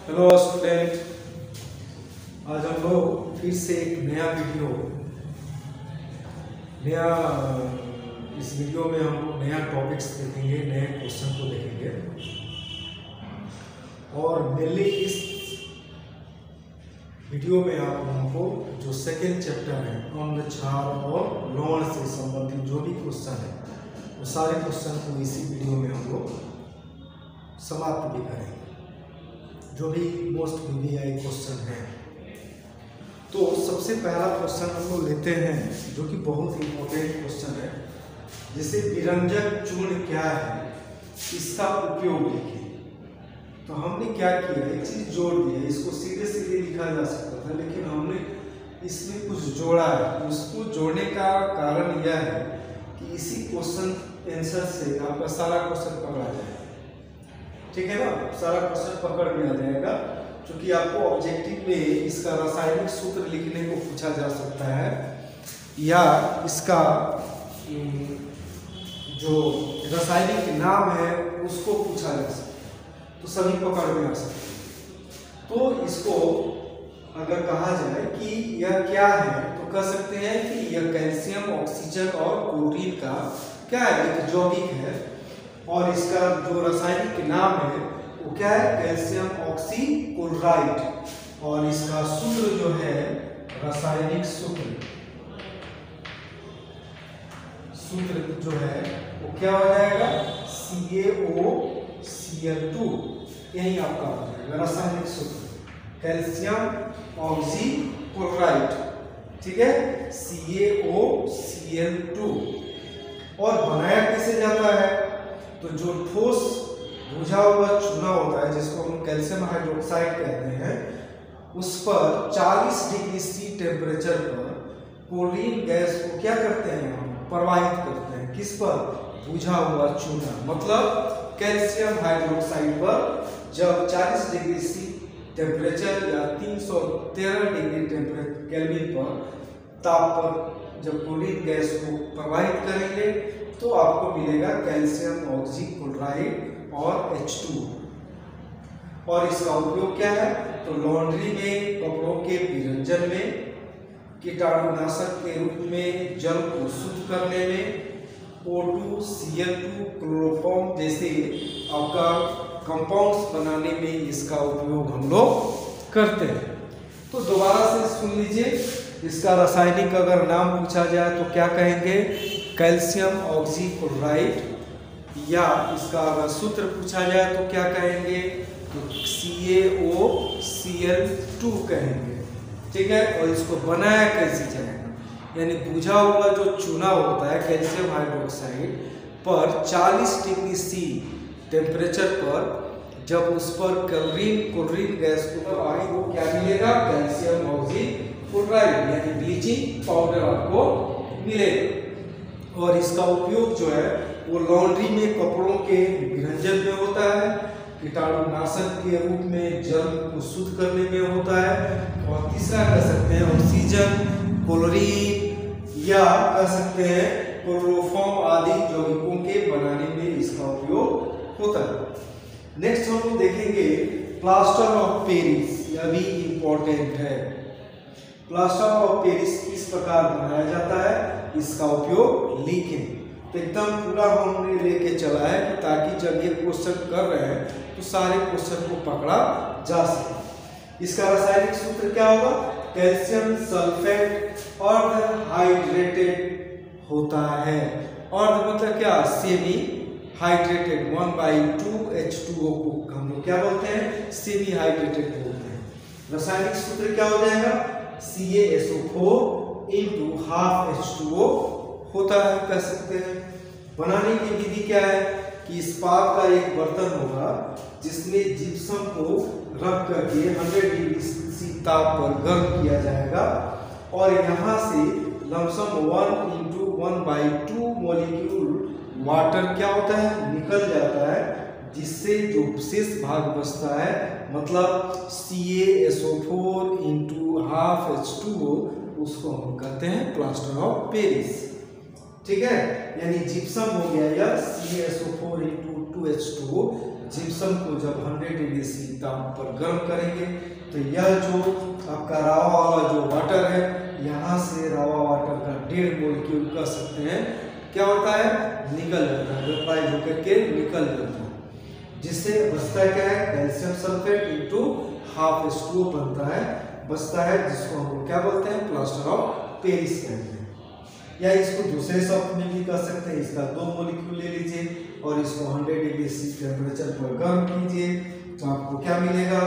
Hello student, आज हम लोग फिर से एक नया इस वीडियो में हम लोग नया टॉपिक्स देखेंगे, नए क्वेश्चन को देखेंगे। और मेनली इस वीडियो में आप लोगों को जो सेकेंड चैप्टर है अंग, क्षार और लवण से संबंधित जो भी क्वेश्चन है वो सारे क्वेश्चन को इसी वीडियो में हम लोग समाप्त भी करेंगे, जो भी मोस्ट VVI क्वेश्चन है। तो सबसे पहला क्वेश्चन हम लोग लेते हैं जो कि बहुत इंपॉर्टेंट क्वेश्चन है, जैसे विरंजक चूर्ण क्या है, इसका उपयोग लिखिए। तो हमने क्या किया, एक चीज जोड़ दी है। इसको सीधे सीधे लिखा जा सकता था, लेकिन हमने इसमें कुछ जोड़ा है। उसको जोड़ने का कारण यह है कि इसी क्वेश्चन आंसर से आपका सारा क्वेश्चन पकड़ा जाएगा। ठीक है ना, सारा क्वेश्चन पकड़ में आ जाएगा, क्योंकि आपको ऑब्जेक्टिव में इसका रासायनिक सूत्र लिखने को पूछा जा सकता है, या इसका जो रासायनिक नाम है उसको पूछा जा सकता है, तो सभी पकड़ में आ सकते हैं। तो इसको अगर कहा जाए कि यह क्या है, तो कह सकते हैं कि यह कैल्शियम, ऑक्सीजन और क्लोरीन का क्या है, एक यौगिक है। और इसका जो रासायनिक नाम है वो क्या है, कैल्शियम ऑक्सीक्लोराइड। और इसका सूत्र जो है, रासायनिक सूत्र जो है वो क्या हो जाएगा, CaOCl2। यही आपका हो जाएगा रासायनिक सूत्र, कैल्शियम ऑक्सीक्लोराइड। ठीक है, CaOCl2। और बनाया कैसे जाता है, तो जो ठोस बुझा हुआ चूना होता है, जिसको हम कैल्शियम हाइड्रोक्साइड कहते हैं, उस पर 40 डिग्री C टेम्परेचर पर क्लोरीन गैस को क्या करते हैं, हम प्रवाहित करते हैं। किस पर, बुझा हुआ चूना, मतलब कैल्शियम हाइड्रोक्साइड पर जब 40 डिग्री C टेम्परेचर या 313 डिग्री केल्विन पर ताप पर जब क्लोरीन गैस को प्रवाहित करेंगे तो आपको मिलेगा कैल्शियम ऑक्सीक्लोराइड और H2। और इसका उपयोग क्या है, तो लॉन्ड्री में, कपड़ों के विरंजन में, कीटाणुनाशक के रूप में, जल को शुद्ध करने में, O2, Cl2, क्लोरोफॉर्म जैसे आपका कंपाउंड्स बनाने में इसका उपयोग हम लोग करते हैं। तो दोबारा से सुन लीजिए, इसका रासायनिक अगर नाम पूछा जाए तो क्या कहेंगे, कैल्शियम ऑक्सीक्लोराइड। या इसका अगर सूत्र पूछा जाए तो क्या कहेंगे, तो CaOCl2 कहेंगे। ठीक है, और इसको बनाया कैसे जाएगा, यानी बुझा हुआ जो चूना होता है कैल्शियम हाइड्रोक्साइड पर 40 डिग्री C टेम्परेचर पर जब उस पर क्लोरीन गैस को आए वो क्या मिलेगा, कैल्शियम ऑक्सीक्लोराइड, यानी ब्लीचिंग पाउडर आपको मिलेगा। और इसका उपयोग जो है वो लॉन्ड्री में, कपड़ों के विरंजन में होता है, कीटाणुनाशक के रूप में, जल को शुद्ध करने में होता है, और तीसरा कह सकते हैं ऑक्सीजन, क्लोरीन, या कह सकते हैं क्लोरोफॉर्म आदि यौगिकों के बनाने में इसका उपयोग होता है। नेक्स्ट हम लोग देखेंगे प्लास्टर ऑफ पेरिस, यह भी इंपॉर्टेंट है। प्लास्टर ऑफ पेरिस किस प्रकार बनाया जाता है, इसका उपयोग लिखें। तो एकदम पूरा हमने लेके चला है कि ताकि जब ये क्वेश्चन कर रहे हैं तो सारे क्वेश्चन को पकड़ा जा सके। इसका रासायनिक सूत्र क्या होगा, कैल्शियम सल्फेट अर्ध हाइड्रेटेड होता है। अर्ध मतलब क्या, सेमी हाइड्रेटेड, 1/2 H2O को हम लोग क्या बोलते हैं, सेमी हाइड्रेटेड बोलते हैं। रासायनिक सूत्र क्या हो जाएगा, CaSO4 × ½ H2O होता है, कह सकते हैं। बनाने की विधि क्या है कि इस्पात का एक बर्तन होगा जिसमें जिप्सम को रख करके 100 डिग्री C ताप पर गर्म किया जाएगा, और यहाँ से लमसम 1 × 1/2 मॉलिक्यूल वाटर क्या होता है, निकल जाता है, जिससे जो शेष भाग बचता है, मतलब CaSO4 × ½ H2O, उसको हम कहते हैं प्लास्टर ऑफ पेरिस। ठीक है, यानी जिप्सम हो गया या CaSO4 × 2H2O, जिप्सम को जब 100 डिग्री सी ताप पर गर्म करेंगे तो यह जो आपका रावा वाला जो वाटर है, यहाँ से रावा वाटर का 1.5 मोलिक्यूल कर सकते हैं क्या होता है, निकल जाता है, वेपराइज होकर के निकल जाता है, जिससे बचता क्या है, calcium sulphate into half H2O बनता है, बचता है, जिसको हम लोग क्या बोलते हैं, प्लास्टर ऑफ पेरिस कहते हैं। या इसको दूसरे शब्द में भी कह सकते हैं, इसका 2 मोलिक्यूल ले लीजिए और इसको 100 डिग्री सी टेम्परेचर पर गर्म कीजिए तो आपको क्या मिलेगा,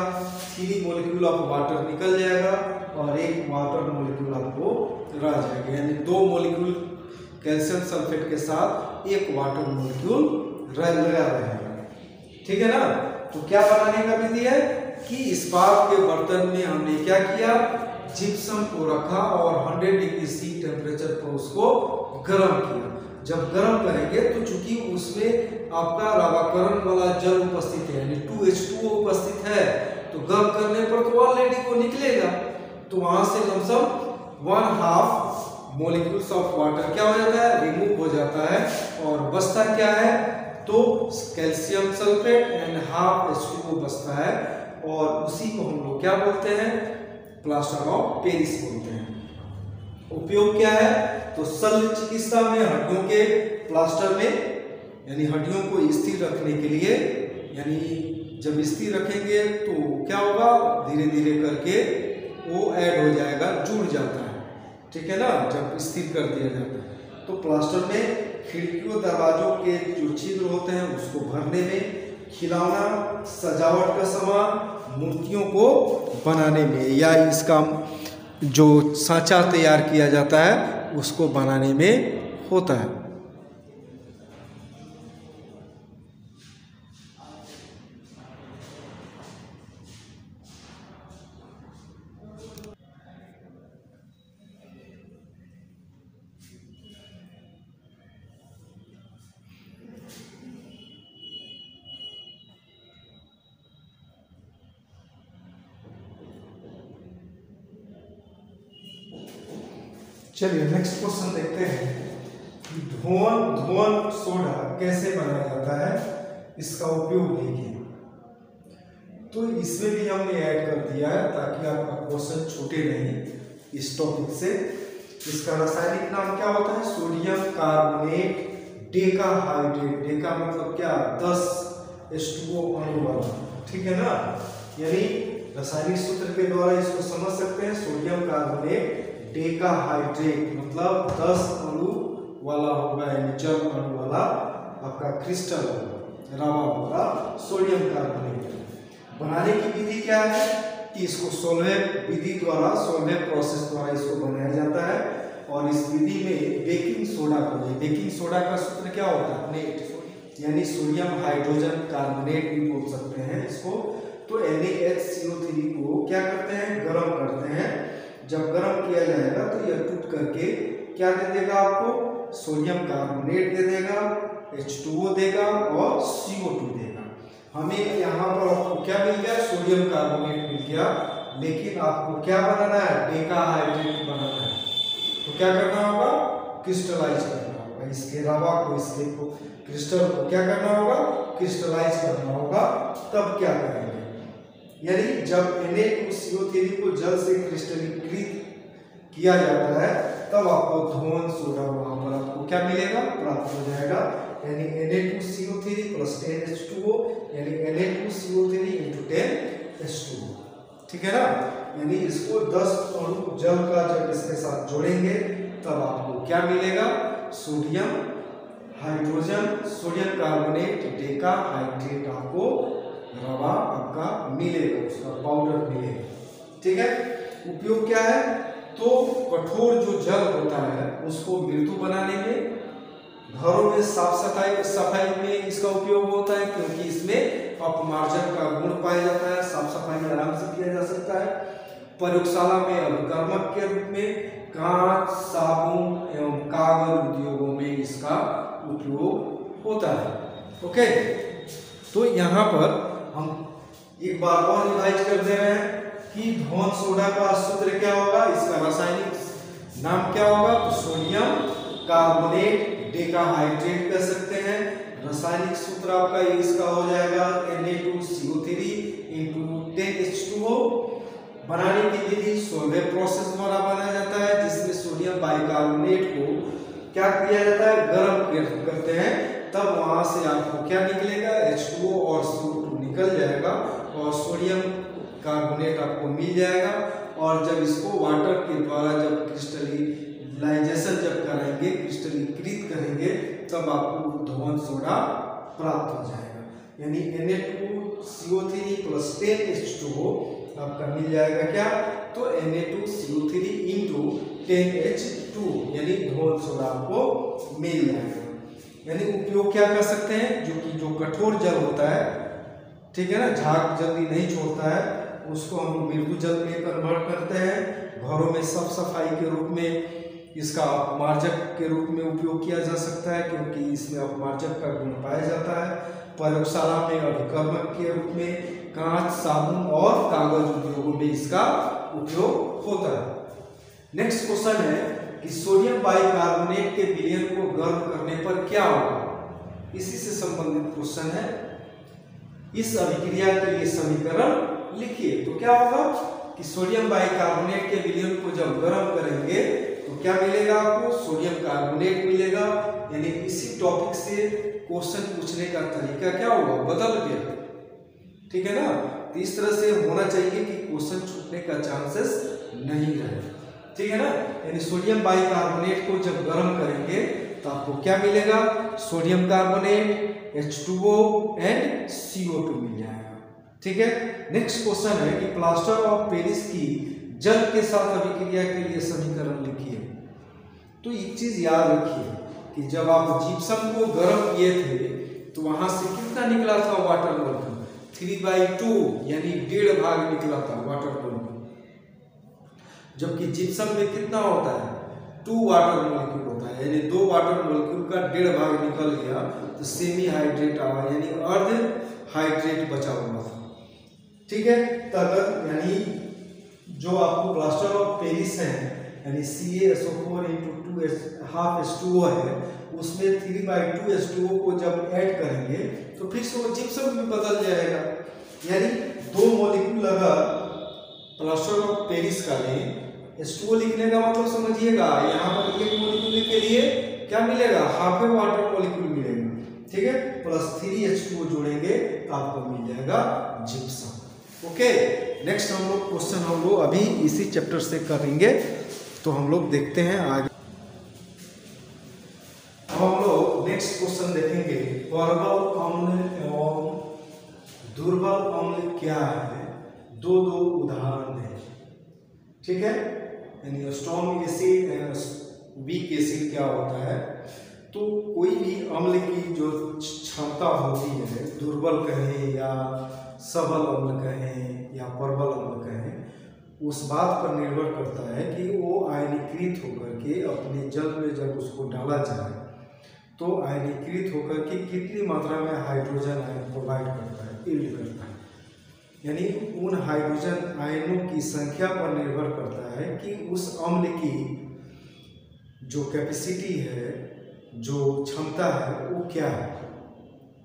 3 मोलिक्यूल ऑफ वाटर निकल जाएगा और 1 वाटर मोलिक्यूल आपको रह जाएगा, यानी 2 मोलिक्यूल कैल्शियम सल्फेट के साथ 1 वाटर मोलिक्यूल लगा रहेगा। ठीक है ना। तो क्या बनाने का विधि है कि इस्पात के बर्तन में हमने क्या किया, जिप्सम को रखा और 100 डिग्री सी टेम्परेचर पर उसको गर्म किया। जब गर्म करेंगे तो चूंकि उसमें आपका लवणीकरण वाला जल उपस्थित है, यानी 2H2O उपस्थित है, तो गर्म करने पर तो ऑलरेडी वो निकलेगा, तो वहां से लमसम 1/2 मोलिक्यूल्स ऑफ वाटर क्या हो जाता है, रिमूव हो जाता है और बचता क्या है, तो calcium sulphate and half H2O बचता है और उसी को हम लोग क्या बोलते हैं, प्लास्टर ऑफ पेरिस बोलते हैं। उपयोग क्या है, तो शल्य चिकित्सा में हड्डियों के प्लास्टर में, यानी हड्डियों को स्थिर रखने के लिए, यानी जब स्थिर रखेंगे तो क्या होगा, धीरे धीरे करके वो ऐड हो जाएगा, जुड़ जाता है, ठीक है ना, जब स्थिर कर दिया जाता है। तो प्लास्टर में खिड़कियों दरवाजों के जो छिद्र होते हैं उसको भरने में, खिलौना सजावट का सामान, मूर्तियों को बनाने में, या इसका जो सांचा तैयार किया जाता है उसको बनाने में होता है। चलिए नेक्स्ट क्वेश्चन देखते हैं कि धुआं सोडा कैसे बनाया जाता है, इसका उपयोग देखिए। तो इसमें भी हमने ऐड कर दिया है ताकि आपका क्वेश्चन छूटे नहीं इस टॉपिक से। इसका रासायनिक नाम क्या होता है, सोडियम कार्बोनेट डेकाहाइड्रेट। डेका मतलब क्या, 10 H2O अणु वाला, ठीक है ना। यानी रासायनिक सूत्र के द्वारा इसको समझ सकते हैं, सोडियम कार्बोनेट डेकाहाइड्रेट मतलब 10 अणु वाला होगा, यानी जल अणु वाला आपका क्रिस्टल होगा, रवा होगा, सोडियम कार्बोनेट। बनाने की विधि क्या है कि इसको सोलवेट विधि द्वारा, सोलवेट प्रोसेस द्वारा इसको बनाया जाता है और इस विधि में बेकिंग सोडा को, बेकिंग सोडा का सूत्र क्या होता है, नेट, यानी सोडियम हाइड्रोजन कार्बोनेट भी बोल सकते हैं इसको। तो NaHCO3 को क्या करते हैं, गर्म करते हैं। जब गर्म किया जाएगा तो यह टूट करके क्या दे देगा आपको, सोडियम कार्बोनेट दे देगा, H2O देगा और CO2 देगा। हमें यहाँ पर आपको क्या मिल गया, सोडियम कार्बोनेट मिल गया, लेकिन आपको क्या बनाना है, डेकाहाइड्रेट बनाना है। तो क्या करना होगा, क्रिस्टलाइज करना होगा, इसके रवा को, इसके क्रिस्टल को क्या करना होगा, क्रिस्टलाइज करना होगा। तब क्या करेंगे, यानी जब Na2CO3 को जल से क्रिस्टलीकृत किया जाता है तब आपको धुआं सोडा वहां पर आपको क्या मिलेगा, प्राप्त हो जाएगा, यानी Na2CO3 प्लस 10H2O, यानी Na2CO3 into 10H2O, ठीक है ना। यानी इसको 10 अणु जल का जब इसके साथ जोड़ेंगे तब आपको क्या मिलेगा, sodium hydrogen, sodium carbonate decahydrate आपको रवा आपका मिलेगा, उसका पाउडर मिलेगा, ठीक है। उपयोग क्या है, तो कठोर जो जल होता है उसको मृदु बनाने में, घरों में साफ सफाई में इसका उपयोग होता है, क्योंकि इसमें अपमार्जन का गुण पाया जाता है, साफ सफाई आराम से किया जा सकता है। प्रयोगशाला में अभिकर्मक के रूप में कांच, साबुन एवं कागज उद्योगों में इसका उपयोग होता है। ओके, तो यहाँ पर हम एक बार और रिवाइज कर दे रहे हैं कि धुआं सोडा का सूत्र क्या होगा, इसका रासायनिक नाम क्या होगा, तो सोडियम कार्बोनेट डेकाहाइड्रेट कह सकते हैं, रासायनिक सूत्र आपका इसका हो जाएगा Na2CO3 इंटू 10H2O। बनाने की विधि सोलवेट प्रोसेस द्वारा बनाया जाता है, जिसमें सोडियम बाइकार्बोनेट को क्या किया जाता है, गर्म करते हैं, तब वहां से आपको क्या निकलेगा, H2O और CO2 निकल जाएगा और सोडियम कार्बोनेट आपको मिल जाएगा। और जब इसको वाटर के द्वारा जब क्रिस्टलाइजेशन जब करेंगे, क्रिस्टलीकृत करेंगे, तब आपको धोवन सोडा प्राप्त हो जाएगा। यानी Na2CO3 प्लस 10H2O आपका मिल जाएगा क्या, तो Na2CO3 इंटू 10H2 यानी धोवन सोडा आपको मिल जाएगा। यानी उपयोग क्या कर सकते हैं, जो कठोर जल होता है, ठीक है ना, झाग जल्दी नहीं छोड़ता है, उसको हम लोग मृदु जल में कन्वर्ट करते हैं। घरों में साफ सफाई के रूप में इसका अपमार्जक के रूप में उपयोग किया जा सकता है, क्योंकि इसमें अपमार्जक का गुण पाया जाता है। प्रयोगशाला में अभिकर्मक के रूप में कांच, साबुन और कागज उद्योगों में इसका उपयोग होता है। नेक्स्ट क्वेश्चन है कि सोडियम बाइकार्बोनेट के विलयन को गर्म करने पर क्या होगा, इसी से संबंधित क्वेश्चन है। इस अभिक्रिया के लिए समीकरण लिखिए। तो क्या होगा कि सोडियम बाइकार्बोनेट के विलयन को जब गर्म करेंगे तो क्या मिलेगा आपको, सोडियम कार्बोनेट मिलेगा। यानी इसी टॉपिक से क्वेश्चन पूछने का तरीका क्या होगा, बदल गया, ठीक है ना। तो इस तरह से होना चाहिए कि क्वेश्चन छूटने का चांसेस नहीं रहे, ठीक है ना। यानी सोडियम बाइकार्बोनेट को जब गर्म करेंगे तो आपको क्या मिलेगा, sodium carbonate, H2O and CO2 मिल जाएगा, ठीक है। नेक्स्ट क्वेश्चन है कि प्लास्टर ऑफ पेरिस की जल के साथ अभिक्रिया के लिए समीकरण लिखिए। तो एक चीज याद रखिए कि जब आप जिप्सम को गर्म किए थे तो वहां से कितना निकला था वाटर मॉलिक्यूल, 3/2 यानी 1.5 भाग निकला था वाटर मॉलिक्यूल, जबकि जिप्सम में कितना होता है, 2 वाटर मॉलिक्यूल होता है, यानी 2 वाटर मॉलिक्यूल का 1.5 भाग निकल गया तो सेमी हाइड्रेट आया, यानी अर्ध हाइड्रेट बचा हुआ था, ठीक है। तब यानी जो आपको प्लास्टर ऑफ पेरिस है यानी CaSO4 इंटू 2H2O है, उसमें 3/2 H2O को जब ऐड करेंगे तो फिर से वो जिप्सम में बदल जाएगा। यानी 2 मॉलिक्यूल अगर प्लास्टर ऑफ पेरिस का लें, H2O लिखने का मतलब समझिएगा, यहाँ पर एक मॉलिक्यूल के लिए क्या मिलेगा, हाफ ए वाटर मॉलिक्यूल मिलेगा, ठीक है, प्लस 3H2O जोड़ेंगे तो आपको मिल जाएगा जिप्सम। ओके, नेक्स्ट हम लोग क्वेश्चन हम लोग अभी इसी चैप्टर से करेंगे, तो हम लोग देखते हैं आगे। हम लोग नेक्स्ट क्वेश्चन देखेंगे, प्रबल अम्ल एवं दुर्बल अम्ल क्या है, दो उदाहरण दें, ठीक है। यानी strong acid and weak acid क्या होता है, तो कोई भी अम्ल की जो क्षमता होती है, दुर्बल कहें या सबल अम्ल कहें या प्रबल अम्ल कहें, उस बात पर निर्भर करता है कि वो आयनीकृत होकर के अपने जल में जब उसको डाला जाए तो आयनीकृत होकर के कितनी मात्रा में हाइड्रोजन आयन प्रोवाइड करता है, यील्ड करता है। यानी उन हाइड्रोजन आयनों की संख्या पर निर्भर करता है कि उस अम्ल की जो कैपेसिटी है, जो क्षमता है, वो क्या है,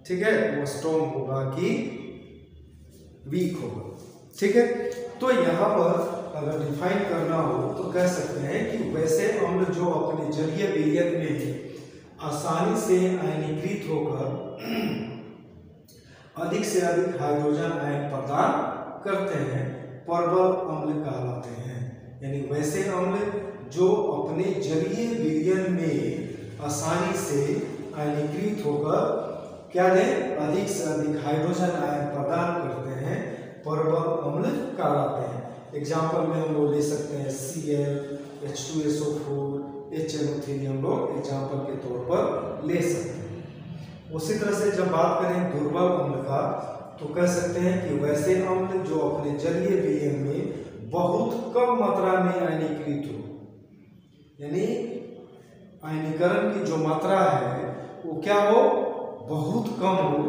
ठीक है, वो स्ट्रॉन्ग होगा कि वीक होगा, ठीक है। तो यहाँ पर अगर डिफाइन करना हो तो कह सकते हैं कि वैसे अम्ल जो अपने जलीय विलयन में आसानी से आयनीकृत होकर अधिक से अधिक हाइड्रोजन आयन प्रदान करते हैं, प्रबल अम्ल कहलाते हैं। यानी वैसे अम्ल जो अपने जलीय विलयन में आसानी से आयनीकृत होकर क्या दें, अधिक से अधिक हाइड्रोजन आयन प्रदान करते हैं, प्रबल अम्ल कहलाते हैं। एग्जाम्पल में हम लोग ले सकते हैं Cl, H2SO4, HNO3 हम लोग एग्जाम्पल के तौर पर ले सकते हैं। उसी तरह से जब बात करें दुर्बल अम्ल का तो कह सकते हैं कि वैसे अम्ल जो अपने जलीय विलयन में बहुत कम मात्रा में आयनीकृत हो, यानी आयनीकरण की जो मात्रा है वो क्या हो, बहुत कम हो।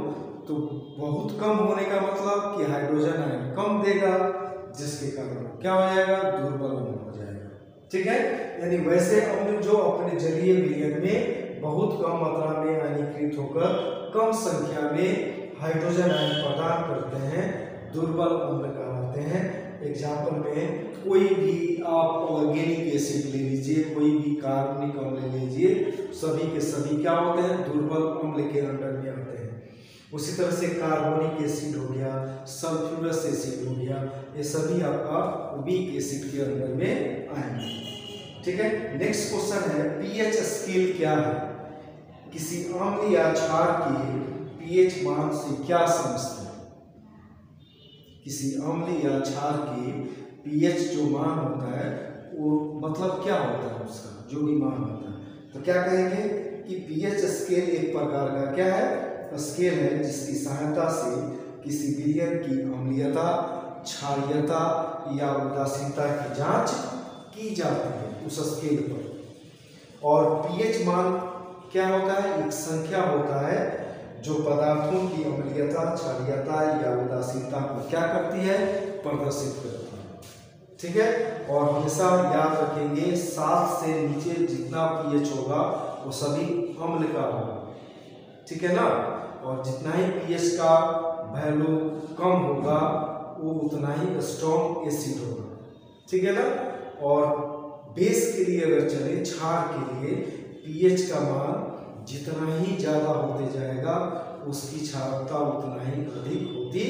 तो बहुत कम होने का मतलब कि हाइड्रोजन आयन कम देगा, जिसके कारण क्या हो जाएगा, दुर्बल अम्ल हो जाएगा, ठीक है। यानी वैसे अम्ल जो अपने जलीय विलयन में बहुत कम मात्रा में आयनीकृत होकर कम संख्या में हाइड्रोजन आयन प्रदान करते हैं, दुर्बल अम्ल कहलाते हैं। एग्जाम्पल में कोई भी आप ऑर्गेनिक एसिड ले लीजिए, कोई भी कार्बनिक अम्ल ले लीजिए, सभी के सभी क्या होते हैं, दुर्बल अम्ल के अंडर में आते हैं। उसी तरह से कार्बोनिक एसिड हो गया, सल्फ्यूरस एसिड हो गया, ये सभी आपका वीक एसिड के अंदर में आएंगे। ठीक है, नेक्स्ट क्वेश्चन है पीएच स्केल क्या है? किसी अम्ल या क्षार के पीएच मान से क्या समझते हैं? किसी अम्ल या क्षार के पीएच जो मान होता है वो मतलब क्या होता है, उसका जो भी मान होता है, तो क्या कहेंगे कि पीएच स्केल एक प्रकार का क्या है, स्केल है जिसकी सहायता से किसी विलयन की अम्लीयता, क्षारीयता या उदासीनता की जांच की जाती है उस स्केल पर। और पीएच मान क्या होता है, एक संख्या होता है जो पदार्थों की अम्लीयता, क्षारीयता या उदासीनता को क्या करती है, प्रदर्शित करती है। ठीक है, और हमेशा याद रखेंगे 7 से नीचे जितना पीएच होगा वो सभी अम्ल का होगा। ठीक है ना, और जितना ही पीएच का वैल्यू कम होगा वो उतना ही स्ट्रॉन्ग एसिड होगा। ठीक है ना, और बेस के लिए अगर चले, क्षार के लिए पीएच का मान जितना ही ज्यादा होते जाएगा उसकी क्षारकता उतना ही अधिक होती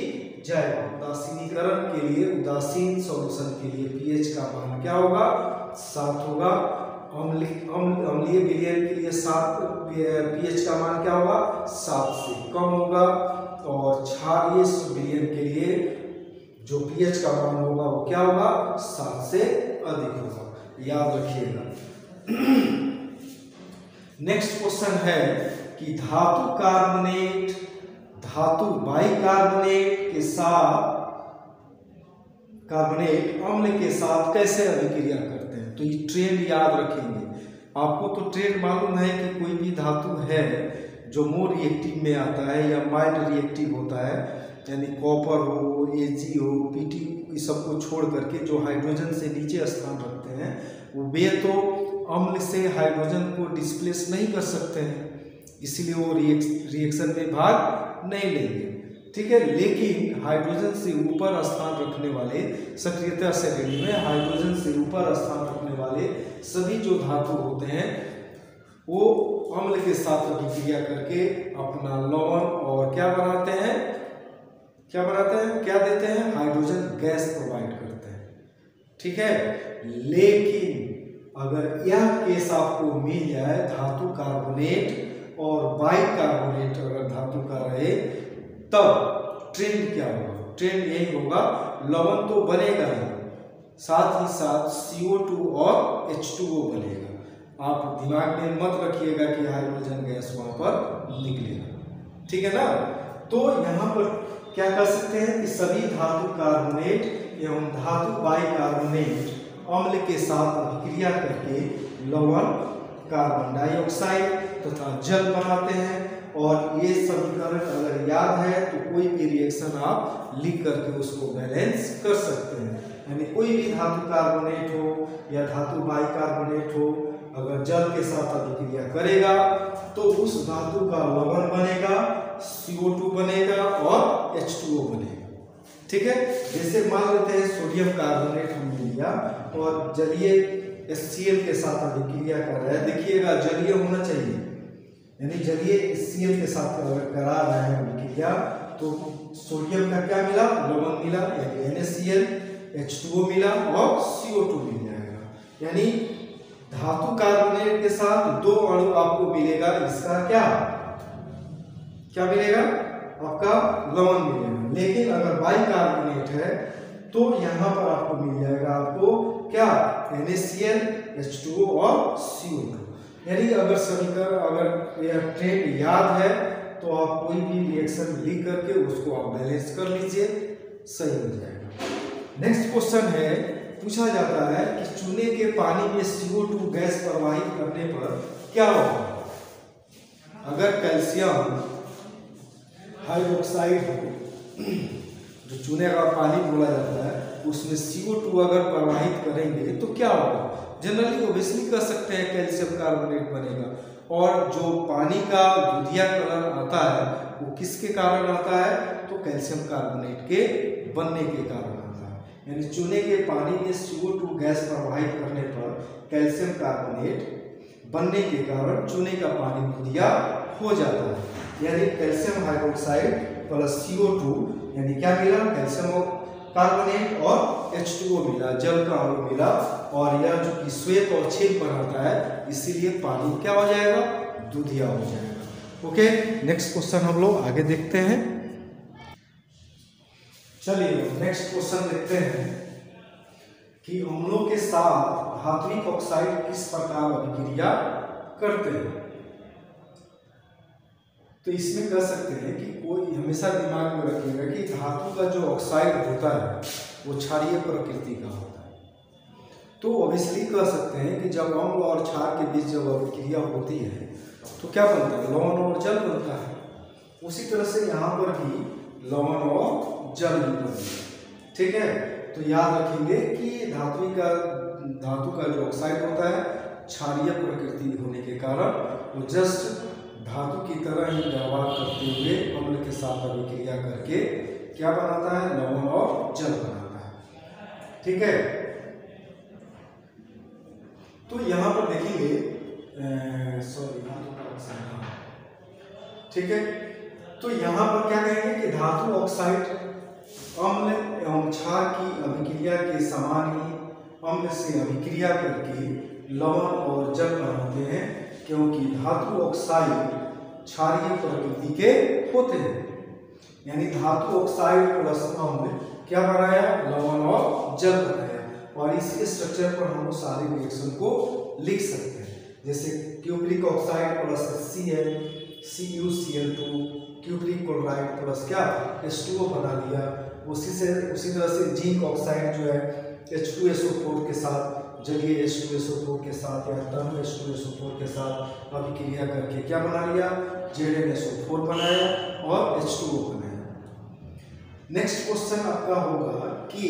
जाएगा। उदासीनीकरण के लिए, उदासीन सॉल्यूशन के लिए पीएच का मान क्या होगा, 7 होगा। अम्लीय विलयन के लिए 7 पीएच का मान क्या होगा, 7 से कम होगा। और क्षारीय विलयन के लिए जो पीएच का मान होगा वो क्या होगा, 7 से अधिक होगा, याद रखिएगा। नेक्स्ट क्वेश्चन है कि धातु कार्बोनेट धातु बाइकार्बोनेट के साथ, कार्बोनेट अम्ल के साथ कैसे अभिक्रिया करते हैं? तो ये ट्रेंड याद रखेंगे। आपको तो ट्रेंड मालूम है कि कोई भी धातु है जो मोर रिएक्टिव में आता है या माइल्ड रिएक्टिव होता है, यानी कॉपर हो, Ag हो, Pt, इस सबको छोड़ करके जो हाइड्रोजन से नीचे स्थान रखते हैं वे तो अम्ल से हाइड्रोजन को डिस्प्लेस नहीं कर सकते हैं, इसलिए वो रिएक्शन में भाग नहीं लेंगे। ठीक है, लेकिन हाइड्रोजन से ऊपर स्थान रखने वाले, सक्रियता श्रेणी में हाइड्रोजन से ऊपर स्थान रखने वाले सभी जो धातु होते हैं वो अम्ल के साथ अभिक्रिया करके अपना लवण और क्या बनाते हैं, क्या देते हैं, हाइड्रोजन गैस प्रोवाइड करते हैं। ठीक है, लेकिन अगर यह केस आपको मिल जाए, धातु कार्बोनेट और बाइकार्बोनेट अगर धातु का रहे, तब ट्रेंड क्या होगा, ट्रेंड यही होगा, लवण तो बनेगा ही, साथ ही साथ CO2 और H2O बनेगा। आप दिमाग में मत रखिएगा कि हाइड्रोजन गैस वहां पर निकलेगा। ठीक है ना, तो यहाँ पर क्या कर सकते हैं कि सभी धातु कार्बोनेट एवं धातु बाइकार्बोनेट अम्ल के साथ अभिक्रिया करके लवण, कार्बन डाइऑक्साइड तथा जल बनाते हैं। और ये समीकरण अगर याद है तो कोई भी रिएक्शन आप लिख करके उसको बैलेंस कर सकते हैं। यानी कोई भी धातु कार्बोनेट हो या धातु बाइकार्बोनेट हो, अगर जल के साथ अभिक्रिया करेगा तो उस धातु का लवण बनेगा, CO2 बनेगा और H2O बनेगा। ठीक है, जैसे मान लेते हैं सोडियम कार्बोनेट हमने लिया और जलीय HCl के साथ अभिक्रिया कर रहा है, देखिएगा जलीय होना चाहिए, यानी जलीय HCl के साथ अगर करा रहे हैं अभिक्रिया तो सोडियम का क्या मिला, लवण मिला, यानी NaCl, H2O मिला और CO2 मिल जाएगा। यानी धातु कार्बोनेट के साथ 2 अणु आपको मिलेगा, इसका क्या मिलेगा, आपका लवण मिलेगा। लेकिन अगर बाइकार्बोनेट है तो यहाँ पर आपको मिल जाएगा, आपको क्या, NaCl, H2O और CO2। यानी अगर समीकरण, अगर यह ट्रेंड याद है तो आप कोई भी रिएक्शन लिख करके उसको आप बैलेंस कर लीजिए, सही हो जाएगा। नेक्स्ट क्वेश्चन है, पूछा जाता है कि चूने के पानी में CO2 गैस प्रवाहित करने पर क्या होगा? अगर कैल्शियम हाइड्रोक्साइड हो, जो चूने का पानी बोला जाता है, उसमें CO2 अगर प्रवाहित करेंगे तो क्या होगा? जनरली ओब्वियसली कर सकते हैं कैल्शियम कार्बोनेट बनेगा। और जो पानी का दूधिया कलर आता है वो किसके कारण आता है, तो कैल्शियम कार्बोनेट के बनने के कारण आता है। यानी चूने के पानी में CO2 गैस प्रवाहित करने पर कैल्शियम कार्बोनेट बनने के कारण चूने का पानी दूधिया हो जाता है। यानी कैल्शियम हाइड्रोक्साइड प्लस CO2 यानी क्या मिला, कैल्शियम कार्बोनेट और H2O मिला, जल का अणु मिला, और यह जो कि श्वेत और छेद बनाता है, इसीलिए पानी क्या हो जाएगा, दूधिया हो जाएगा। ओके, नेक्स्ट क्वेश्चन हम लोग आगे देखते हैं। चलिए नेक्स्ट क्वेश्चन देखते हैं कि अम्लों के साथ धात्विक ऑक्साइड किस प्रकार अभिक्रिया करते हैं। तो इसमें कह सकते हैं कि कोई हमेशा दिमाग में रखिएगा कि धातु का जो ऑक्साइड होता है वो क्षारीय प्रकृति का होता है। तो ऑब्वियसली कह सकते हैं कि जब अम्ल और क्षार के बीच जब अभिक्रिया होती है तो क्या बनता है, लवण और जल बनता है। उसी तरह से यहाँ पर भी लवण और जल भी बनता है। ठीक है, तो याद रखेंगे कि धातु का जो ऑक्साइड होता है क्षारीय प्रकृति होने के कारण वो जस्ट धातु की तरह ही व्यवहार करते हुए अम्ल के साथ अभिक्रिया करके क्या बनाता है, लवण और जल बनाता है। ठीक है, तो यहाँ पर देखेंगे ठीक है, तो यहाँ पर क्या कहेंगे कि धातु ऑक्साइड अम्ल एवं क्षार की अभिक्रिया के समान ही अम्ल से अभिक्रिया करके लवण और जल बनाते हैं, क्योंकि धातु ऑक्साइड क्षारीय प्रकृति के होते हैं। यानी धातु ऑक्साइड प्लस अम्ल क्या बनाया, लवण और जल बनाया, और इसी स्ट्रक्चर पर हम सारे रिएक्शन को लिख सकते हैं। जैसे cupric oxide plus Cl CuCl2, cupric chloride plus क्या H2O बना लिया। उसी तरह से जिंक ऑक्साइड जो है H2SO4 के साथ, जलीय H2SO4 के साथ या तरल H2SO4 के साथ अभिक्रिया करके क्या बना लिया, ZnSO4 बनाया और H2O बनाया। नेक्स्ट क्वेश्चन आपका होगा कि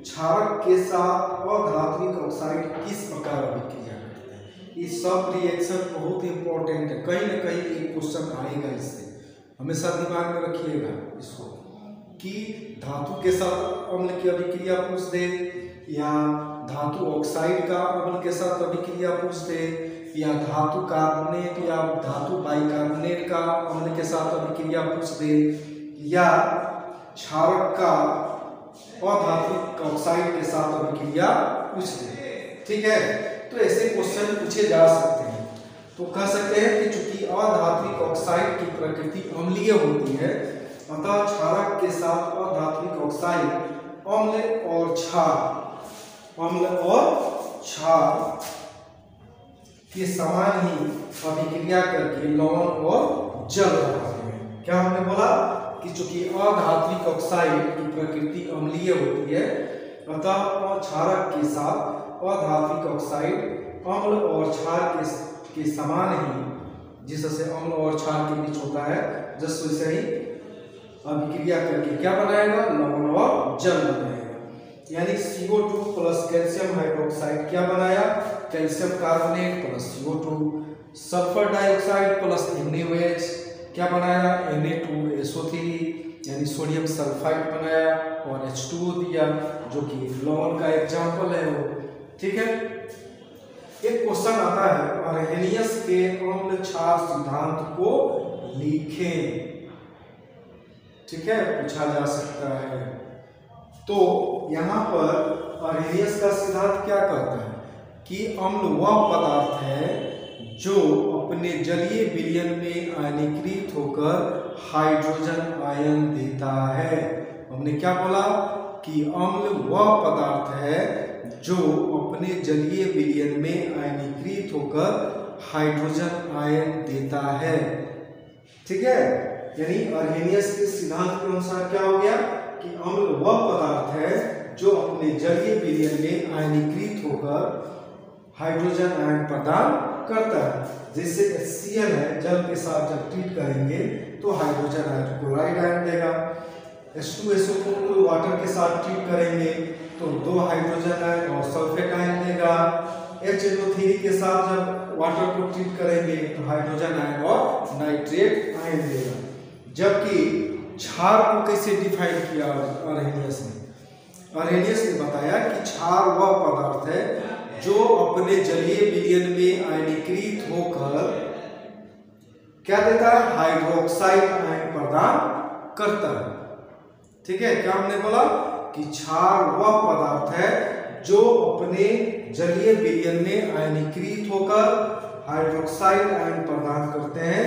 क्षारक के साथ अधात्विक ऑक्साइड किस प्रकार अभिक्रिया करते हैं। ये सब रिएक्शन बहुत इंपॉर्टेंट है, कहीं ना कहीं एक क्वेश्चन आएगा इससे, हमेशा दिमाग में रखिएगा इसको कि धातु के साथ अम्ल की अभिक्रिया पूछ दे, या धातु ऑक्साइड का अम्ल के साथ अभिक्रिया पूछ दे, या धातु कार्बोनेट या धातु बाइकार्बोनेट का अम्ल के साथ अभिक्रिया पूछ दे, या क्षारक का अधात्विक ऑक्साइड के साथ अभिक्रिया पूछ दे। ठीक है, तो ऐसे क्वेश्चन पूछे जा सकते हैं। तो कह सकते हैं कि चूंकि अधात्विक ऑक्साइड की प्रकृति अम्लीय होती है, अतः क्षारक के साथ अधात्विक ऑक्साइड अम्ल और क्षार के समान ही अभिक्रिया करके लवण और जल बनाते हैं। क्या हमने बोला कि चूंकि अधात्विक ऑक्साइड की प्रकृति अम्लीय होती है, अतः क्षारक के साथ अधात्विक ऑक्साइड अम्ल और क्षार के समान ही, जिससे अम्ल और क्षार के बीच होता है, जस्ट वैसे ही अभिक्रिया करके क्या बनाएगा, लवण और जल बनाएगा। यानी CO2 प्लस कैल्शियम हाइड्रोक्साइड क्या बनाया, calcium carbonate plus CO2, sulphur dioxide plus NaOH क्या बनाया, Na2SO3 यानी सोडियम सल्फाइड बनाया, और H2O दिया जो कि लवण का एग्जाम्पल है वो। ठीक है, एक क्वेश्चन आता है, अर्हेनियस के अम्ल क्षार सिद्धांत को लिखें। ठीक है, पूछा जा सकता है। तो यहाँ पर अर्हेनियस का सिद्धांत क्या कहता है कि अम्ल वह पदार्थ है जो अपने जलीय विलयन में आयनीकृत होकर हाइड्रोजन आयन देता है। हमने क्या बोला कि अम्ल वह पदार्थ है जो अपने जलीय विलयन में आयनीकृत होकर हाइड्रोजन आयन देता है। ठीक है, यानी अर्हेनियस के सिद्धांत के अनुसार क्या हो गया कि अम्ल वह पदार्थ है जो अपने जलीय विलयन में आयनीकृत होकर हाइड्रोजन आयन प्रदान करता है। जैसे HCl है, जल के साथ जब ट्रीट करेंगे तो हाइड्रोजन आयन क्लोराइड आयन देगा। H2SO4 को वाटर के साथ ट्रीट करेंगे तो 2 हाइड्रोजन आयन और सल्फेट आयन देगा। HNO3 के साथ जब वाटर को ट्रीट करेंगे तो हाइड्रोजन आयन और नाइट्रेट आयन देगा। जबकि क्षार को कैसे डिफाइन किया अर्हेनियस ने? अर्हेनियस ने बताया कि क्षार वह पदार्थ है जो अपने जलीय विलयन में आयनीकृत होकर क्या देता है? हाइड्रोक्साइड आयन प्रदान करता है। ठीक है, क्या हमने बोला कि क्षार वह पदार्थ है जो अपने जलीय विलयन में आयनीकृत होकर हाइड्रोक्साइड आयन प्रदान करते हैं।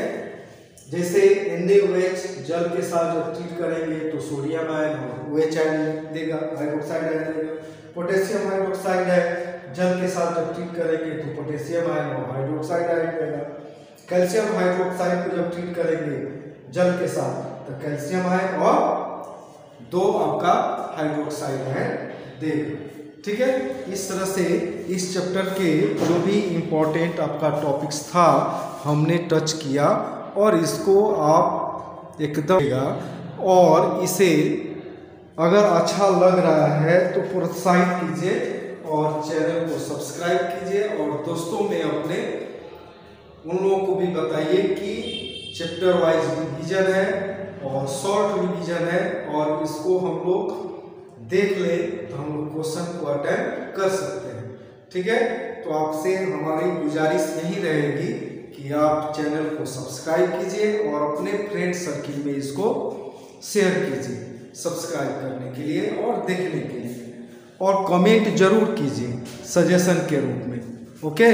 जैसे NaOH जल के साथ जब ट्रीट करेंगे तो सोडियम आयन और OH आयन देगा, हाइड्रोक्साइड आयन देगा। पोटेशियम हाइड्रोक्साइड है, जल के साथ जब ट्रीट करेंगे तो पोटेशियम आयन और हाइड्रोक्साइड आयन देगा। कैल्शियम हाइड्रोक्साइड को जब ट्रीट करेंगे जल के साथ तो कैल्शियम आयन और 2 आपका हाइड्रोक्साइड आयन देगा। ठीक है, इस तरह से इस चैप्टर के जो भी इम्पोर्टेंट आपका टॉपिक्स था हमने टच किया और इसको आप एकदम और इसे अगर अच्छा लग रहा है तो प्रोत्साहित कीजिए और चैनल को सब्सक्राइब कीजिए और दोस्तों में अपने उन लोगों को भी बताइए कि चैप्टर वाइज रिवीजन है और शॉर्ट रिवीजन है और इसको हम लोग देख ले तो हम लोग क्वेश्चन को अटेम्प्ट कर सकते हैं। ठीक है, तो आपसे हमारी गुजारिश यही रहेगी कि आप चैनल को सब्सक्राइब कीजिए और अपने फ्रेंड सर्किल में इसको शेयर कीजिए सब्सक्राइब करने के लिए और देखने के लिए, और कमेंट जरूर कीजिए सजेशन के रूप में। ओके।